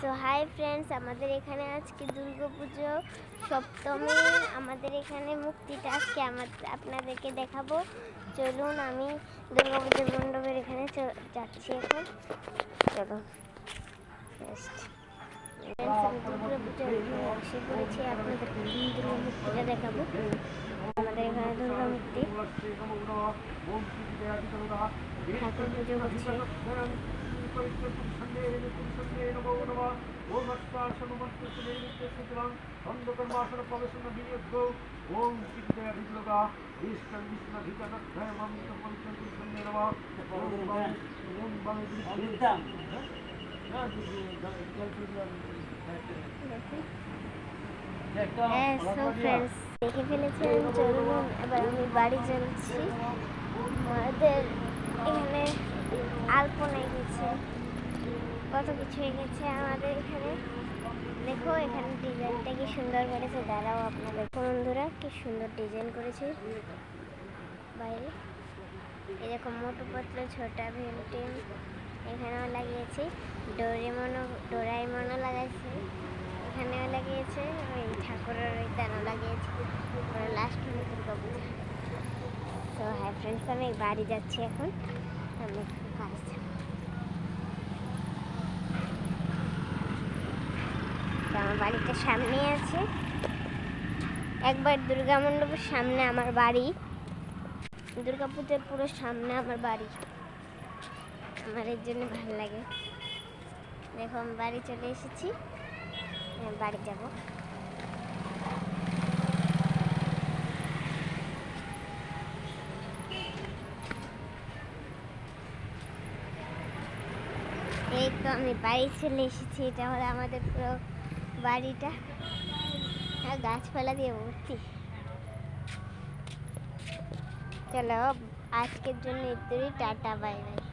তো hi friends, আমাদের এখানে আজকে দুর্গাপুজো সপ্তমী। আমাদের এখানে মুক্তিটা আজকে আপনাদেরকে দেখাবো। চলুন, আমি দুর্গাপুজোর মণ্ডপের এখানে যাচ্ছি এখন। চলো আমি দুর্গাপুজোর এসে পড়েছি, আপনাদেরকে দুর্গা মুক্তিটা দেখাবো। আমাদের এখানে দুর্গা মুক্তি ঠাকুর পুজো হচ্ছে। দেখে ফেলেছেন, চলুন এবার আমি বাড়ি চলছি। আমাদের এখানে আলপনা গেছে, কত কিছু গেছে আমাদের এখানে। দেখো এখানে ডিজাইনটা কি সুন্দর করেছে, দাঁড়াও আপনাদের বন্ধুরা, কি সুন্দর ডিজাইন করেছে বাইরে। এরকম মোটু পাতলা ছোটা ভেন্টিন এখানেও লাগিয়েছে, ডোরাইমনও লাগাইছে, এখানেও লাগিয়েছে, ওই ঠাকুরের ওই দানও লাগিয়েছে। লাস্ট হলো দুর্গাপুজো। তো হাই ফ্রেন্ডস, আমি বাড়ি যাচ্ছি এখন। আমি কাজ আমার বাড়িটা সামনে আছে, একবার দুর্গা মণ্ডপের সামনে আমার বাড়ি, দুর্গাপুজোর পুরো সামনে আমার বাড়ি। আমার এর জন্য ভালো লাগে। দেখো আমি বাড়ি চলে এসেছি, বাড়ি যাব। এই তো আমি বাড়ি চলে এসেছি। এটা হলো আমাদের পুরো বাড়িটা, আর গাছপালা দিয়ে ভর্তি। চলো আজকের জন্য এতই, টাটা, বাই বাই।